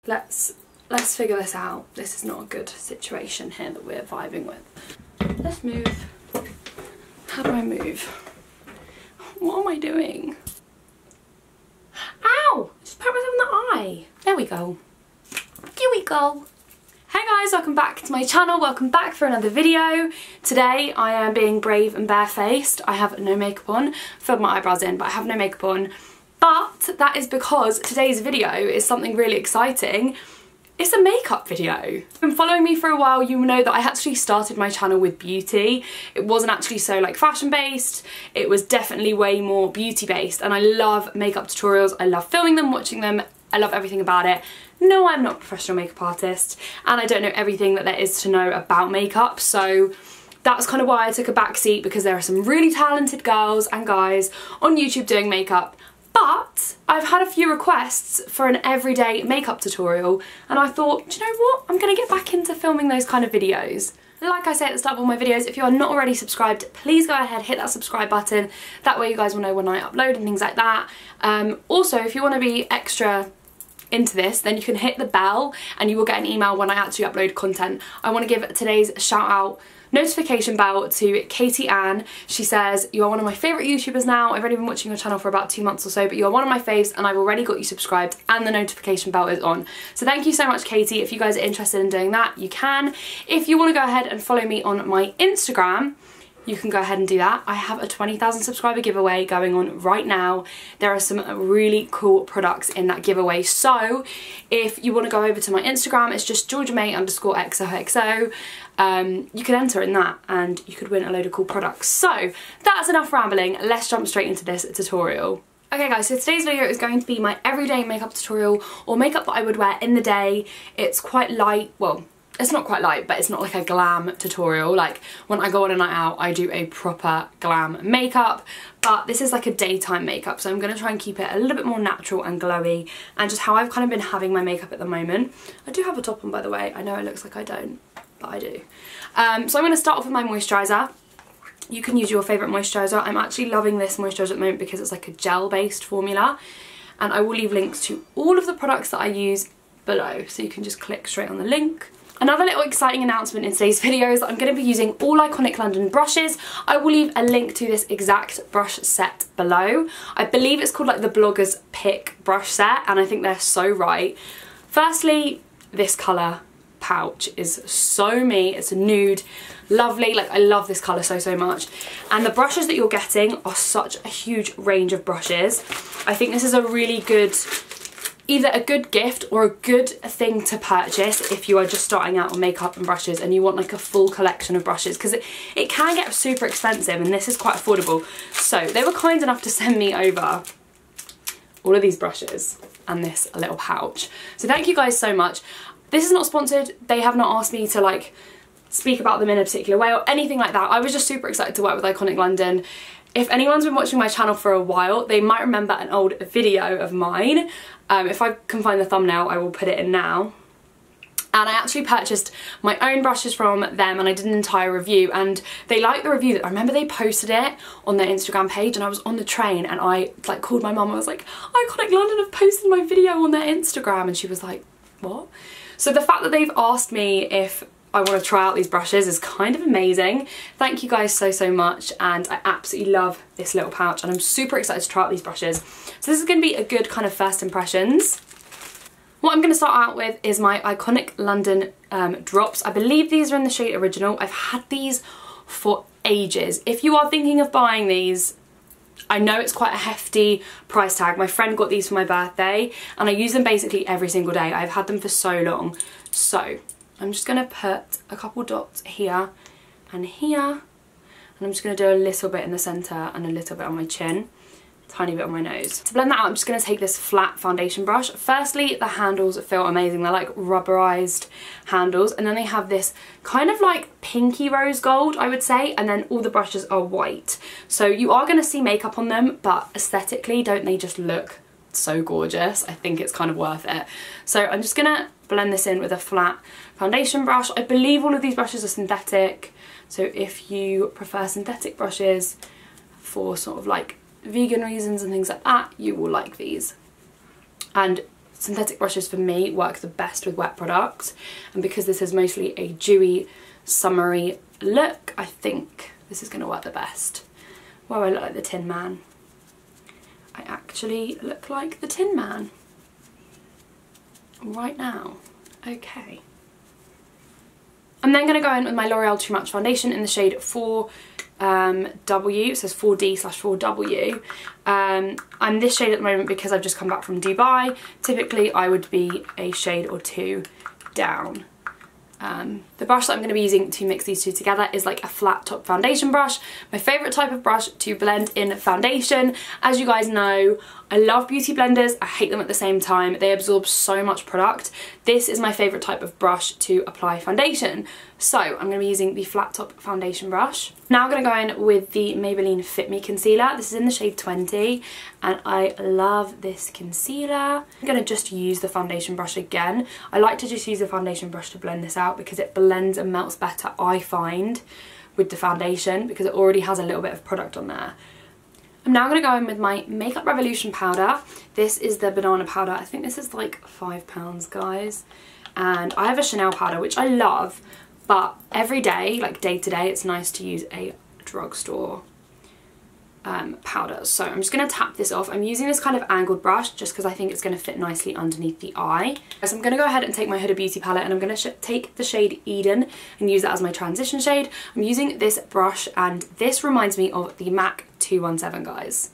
let's figure this out. This is not a good situation here that we're vibing with. Let's move. How do I move? What am I doing? Ow! Just put myself in the eye. There we go. Here we go. Hey guys, welcome back to my channel. Welcome back for another video. Today I am being brave and barefaced. I have no makeup on. Filled my eyebrows in, but I have no makeup on. But that is because today's video is something really exciting. It's a makeup video. If you've been following me for a while, you know that I actually started my channel with beauty. It wasn't actually so like fashion based. It was definitely way more beauty based, and I love makeup tutorials. I love filming them, watching them. I love everything about it. No, I'm not a professional makeup artist, and I don't know everything that there is to know about makeup, so that's kind of why I took a back seat, because there are some really talented girls and guys on YouTube doing makeup. But I've had a few requests for an everyday makeup tutorial, and I thought, do you know what? I'm gonna get back into filming those kind of videos. Like I say at the start of all my videos, if you are not already subscribed, please go ahead, hit that subscribe button. That way you guys will know when I upload and things like that. Also, if you want to be extra into this, then you can hit the bell and you will get an email when I actually upload content. I want to give today's shout out notification bell to Katie Ann. She says, you are one of my favourite YouTubers now. I've only been watching your channel for about 2 months or so, but you are one of my faves and I've already got you subscribed and the notification bell is on. So thank you so much, Katie. If you guys are interested in doing that, you can. If you want to go ahead and follow me on my Instagram, you can go ahead and do that. I have a 20,000 subscriber giveaway going on right now. There are some really cool products in that giveaway. So if you want to go over to my Instagram, it's just georgiamay_xoxo. You can enter in that and you could win a load of cool products. So that's enough rambling. Let's jump straight into this tutorial. Okay guys, so today's video is going to be my everyday makeup tutorial, or makeup that I would wear in the day. It's quite light, well, it's not quite light, but it's not like a glam tutorial. Like when I go on a night out, I do a proper glam makeup, but this is like a daytime makeup, so I'm going to try and keep it a little bit more natural and glowy, and just how I've kind of been having my makeup at the moment. I do have a top on, by the way. I know it looks like I don't, but I do. So I'm going to start off with my moisturiser. You can use your favourite moisturiser. I'm actually loving this moisturiser at the moment because it's like a gel based formula, and I will leave links to all of the products that I use below, so you can just click straight on the link. Another little exciting announcement in today's video is that I'm going to be using all Iconic London brushes. I will leave a link to this exact brush set below. I believe it's called like the Blogger's Pick brush set, and I think they're so right. Firstly, this colour pouch is so me. It's a nude, lovely, like I love this colour so much, and the brushes that you're getting are such a huge range of brushes. I think this is a really good, either a good gift or a good thing to purchase if you are just starting out on makeup and brushes and you want like a full collection of brushes, because it can get super expensive and this is quite affordable. So they were kind enough to send me over all of these brushes and this little pouch. So thank you guys so much. This is not sponsored. They have not asked me to like speak about them in a particular way or anything like that. I was just super excited to work with Iconic London. If anyone's been watching my channel for a while, they might remember an old video of mine. If I can find the thumbnail, I will put it in now. And I actually purchased my own brushes from them, and I did an entire review, and they liked the review. I remember they posted it on their Instagram page, and I was on the train and I like called my mum. I was like, Iconic London have posted my video on their Instagram, and she was like, what? So the fact that they've asked me if I want to try out these brushes is kind of amazing. Thank you guys so much, and I absolutely love this little pouch and I'm super excited to try out these brushes. So this is going to be a good kind of first impressions. What I'm going to start out with is my Iconic London drops. I believe these are in the shade Original. I've had these for ages. If you are thinking of buying these, I know it's quite a hefty price tag. My friend got these for my birthday and I use them basically every single day. I've had them for so long. So I'm just going to put a couple dots here and here, and I'm just going to do a little bit in the centre and a little bit on my chin, a tiny bit on my nose. To blend that out, I'm just going to take this flat foundation brush. Firstly, the handles feel amazing. They're like rubberized handles, and then they have this kind of like pinky rose gold, I would say, and then all the brushes are white. So you are going to see makeup on them, but aesthetically, don't they just look so gorgeous? I think it's kind of worth it. So I'm just going to blend this in with a flat foundation brush. I believe all of these brushes are synthetic, so if you prefer synthetic brushes for sort of like vegan reasons and things like that, you will like these. And synthetic brushes for me work the best with wet products, and because this is mostly a dewy, summery look, I think this is going to work the best. Wow, I look like the Tin Man. I actually look like the Tin Man right now. Okay. I'm then going to go in with my L'Oreal Too Much foundation in the shade 4W. It says 4D/4W. I'm this shade at the moment because I've just come back from Dubai. Typically I would be a shade or two down. The brush that I'm going to be using to mix these two together is like a flat top foundation brush. My favourite type of brush to blend in foundation. As you guys know, I love beauty blenders, I hate them at the same time. They absorb so much product. This is my favourite type of brush to apply foundation. So I'm going to be using the flat top foundation brush. Now I'm going to go in with the Maybelline Fit Me concealer. This is in the shade 20 and I love this concealer. I'm going to just use the foundation brush again. I like to just use the foundation brush to blend this out because it blends and melts better, I find, with the foundation because it already has a little bit of product on there. I'm now going to go in with my Makeup Revolution powder. This is the banana powder. I think this is like £5, guys. And I have a Chanel powder, which I love, but every day, like day to day, it's nice to use a drugstore powder. So I'm just going to tap this off. I'm using this kind of angled brush just because I think it's going to fit nicely underneath the eye. So I'm going to go ahead and take my Huda Beauty palette and I'm going to take the shade Eden and use that as my transition shade. I'm using this brush and this reminds me of the MAC 217, guys.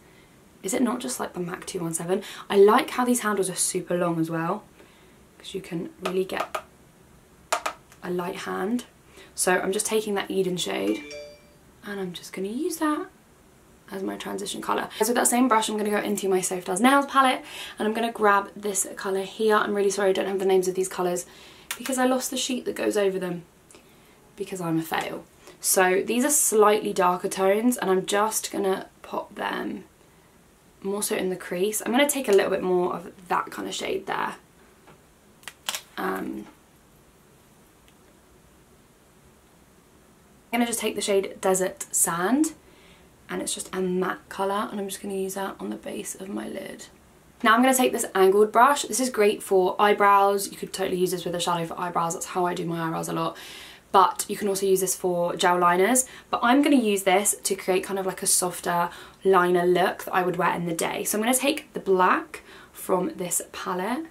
Is it not just like the MAC 217? I like how these handles are super long as well because you can really get a light hand. So I'm just taking that Eden shade and I'm just going to use that as my transition colour. So with that same brush I'm going to go into my Soft Does Nails palette and I'm going to grab this colour here. I'm really sorry I don't have the names of these colours because I lost the sheet that goes over them because I'm a fail. So these are slightly darker tones and I'm just going to pop them more so in the crease. I'm going to take a little bit more of that kind of shade there. I'm going to just take the shade Desert Sand and it's just a matte colour and I'm just going to use that on the base of my lid. Now I'm going to take this angled brush. This is great for eyebrows. You could totally use this with a shadow for eyebrows. That's how I do my eyebrows a lot. But you can also use this for gel liners. But I'm going to use this to create kind of like a softer liner look that I would wear in the day. So I'm going to take the black from this palette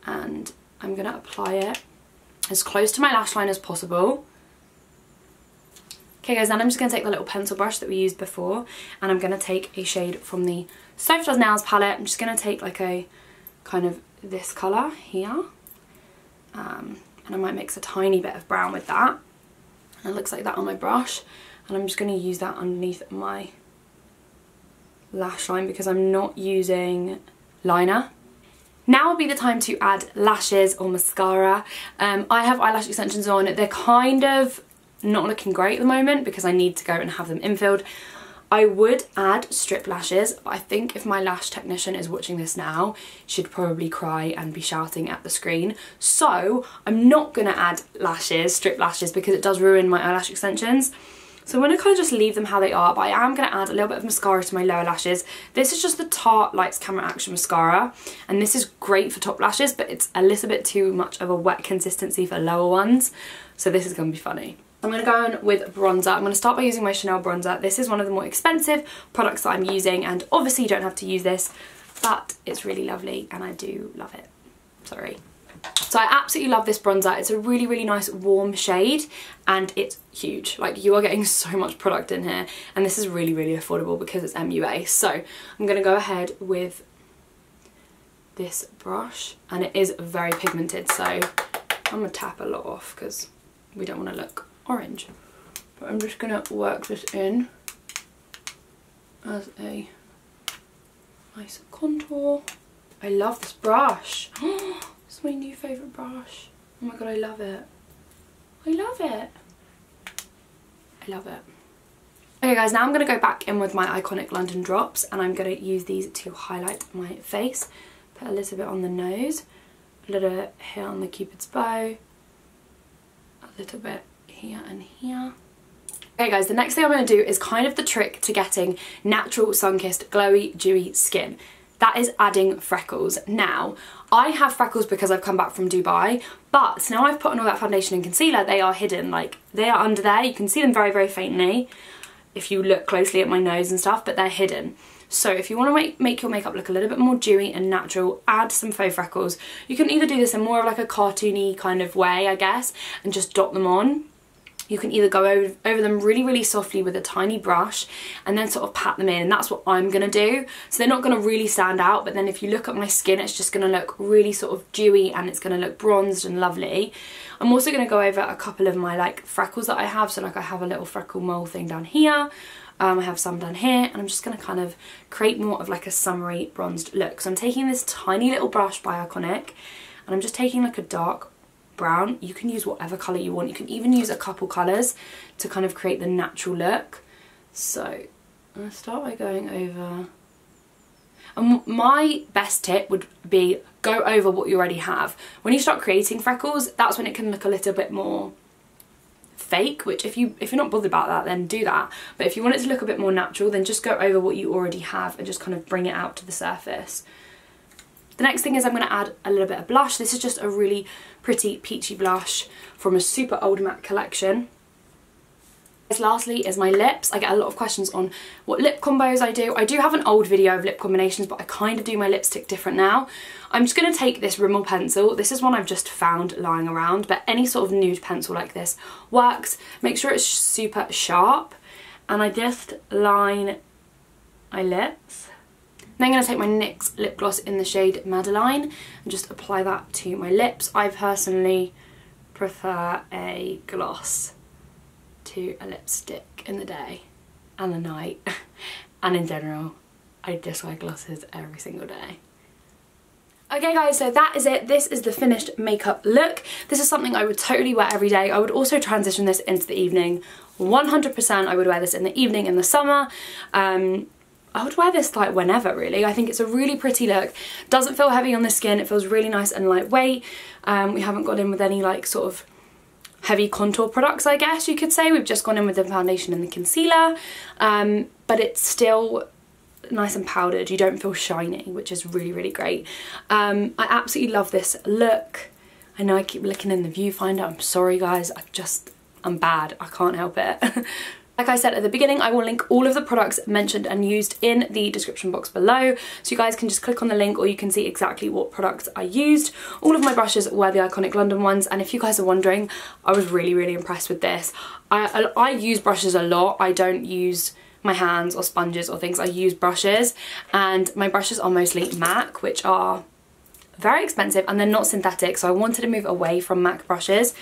and I'm going to apply it as close to my lash line as possible. Okay guys, then I'm just going to take the little pencil brush that we used before and I'm going to take a shade from the Soft Does Nails palette. I'm just going to take like a kind of this colour here and I might mix a tiny bit of brown with that and it looks like that on my brush and I'm just going to use that underneath my lash line because I'm not using liner. Now would be the time to add lashes or mascara. I have eyelash extensions on. They're kind of not looking great at the moment because I need to go and have them infilled. I would add strip lashes, but I think if my lash technician is watching this now, she'd probably cry and be shouting at the screen. So I'm not going to add lashes, strip lashes, because it does ruin my eyelash extensions. So I'm going to kind of just leave them how they are, but I am going to add a little bit of mascara to my lower lashes. This is just the Tarte Lights Camera Action Mascara, and this is great for top lashes, but it's a little bit too much of a wet consistency for lower ones, so this is going to be funny. I'm going to go in with bronzer. I'm going to start by using my Chanel bronzer. This is one of the more expensive products that I'm using, and obviously you don't have to use this, but it's really lovely and I do love it. Sorry. So I absolutely love this bronzer. It's a really, really nice warm shade and it's huge. Like, you are getting so much product in here, and this is really, really affordable because it's MUA. So I'm going to go ahead with this brush, and it is very pigmented, so I'm going to tap a lot off because we don't want to look orange. But I'm just going to work this in as a nice contour. I love this brush. It's my new favourite brush. Oh my god, I love it. I love it. I love it. Okay guys, now I'm going to go back in with my Iconic London drops and I'm going to use these to highlight my face. Put a little bit on the nose, a little bit here on the Cupid's bow, a little bit here and here. Okay guys, the next thing I'm going to do is kind of the trick to getting natural sun-kissed glowy dewy skin. that is adding freckles. Now, I have freckles because I've come back from Dubai, but now I've put on all that foundation and concealer, they are hidden. Like, they are under there. You can see them very, very faintly if you look closely at my nose and stuff, but they're hidden. So if you want to make your makeup look a little bit more dewy and natural, add some faux freckles. You can either do this in more of like a cartoony kind of way, I guess, and just dot them on. You can either go over them really, really softly with a tiny brush and then sort of pat them in, and that's what I'm going to do. So they're not going to really stand out, but then if you look at my skin, it's just going to look really sort of dewy and it's going to look bronzed and lovely. I'm also going to go over a couple of my like freckles that I have. So like I have a little freckle mole thing down here. I have some down here, and I'm just going to kind of create more of like a summery bronzed look. So I'm taking this tiny little brush by Iconic, and I'm just taking like a dark brown. You can use whatever colour you want. You can even use a couple colours to kind of create the natural look. So I'm going to start by going over. And my best tip would be go over what you already have. When you start creating freckles, that's when it can look a little bit more fake, which if you're not bothered about that, then do that. But if you want it to look a bit more natural, then just go over what you already have and just kind of bring it out to the surface. The next thing is I'm going to add a little bit of blush. This is just a really pretty peachy blush from a super old MAC collection. Lastly is my lips. I get a lot of questions on what lip combos I do. I do have an old video of lip combinations, but I kind of do my lipstick different now. I'm just going to take this Rimmel pencil. This is one I've just found lying around, but any sort of nude pencil like this works. Make sure it's super sharp, and I just line my lips. Then I'm going to take my NYX lip gloss in the shade Madeline and just apply that to my lips. I personally prefer a gloss to a lipstick in the day and the night, and in general I just wear glosses every single day. Okay guys, so that is it. This is the finished makeup look. This is something I would totally wear every day. I would also transition this into the evening. 100% I would wear this in the evening in the summer. I would wear this like whenever, really. I think it's a really pretty look. Doesn't feel heavy on the skin. It feels really nice and lightweight. We haven't gone in with any like sort of heavy contour products, I guess you could say. We've just gone in with the foundation and the concealer, but it's still nice and powdered. You don't feel shiny, which is really, really great. I absolutely love this look. I know I keep looking in the viewfinder. I'm sorry guys, I'm bad. I can't help it. Like I said at the beginning, I will link all of the products mentioned and used in the description box below, so you guys can just click on the link, or you can see exactly what products I used. All of my brushes were the Iconic London ones, and if you guys are wondering, I was really, really impressed with this. I use brushes a lot. I don't use my hands or sponges or things. I use brushes, and my brushes are mostly MAC, which are very expensive and they're not synthetic, so I wanted to move away from MAC brushes.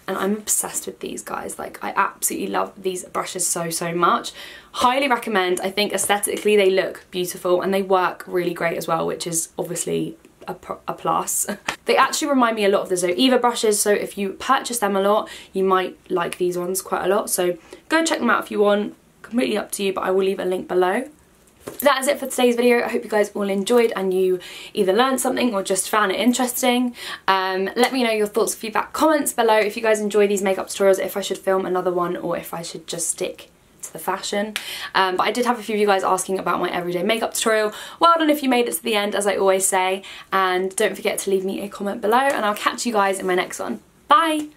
And I'm obsessed with these guys. Like, I absolutely love these brushes so, so much. Highly recommend. I think aesthetically they look beautiful and they work really great as well, which is obviously a plus. They actually remind me a lot of the xoxo brushes, so if you purchase them a lot, you might like these ones quite a lot. So go check them out if you want. Completely up to you, but I will leave a link below. That is it for today's video. I hope you guys all enjoyed and you either learned something or just found it interesting. Let me know your thoughts, feedback, comments below if you guys enjoy these makeup tutorials, if I should film another one or if I should just stick to the fashion. But I did have a few of you guys asking about my everyday makeup tutorial. Well done if you made it to the end, as I always say, and don't forget to leave me a comment below, and I'll catch you guys in my next one. Bye!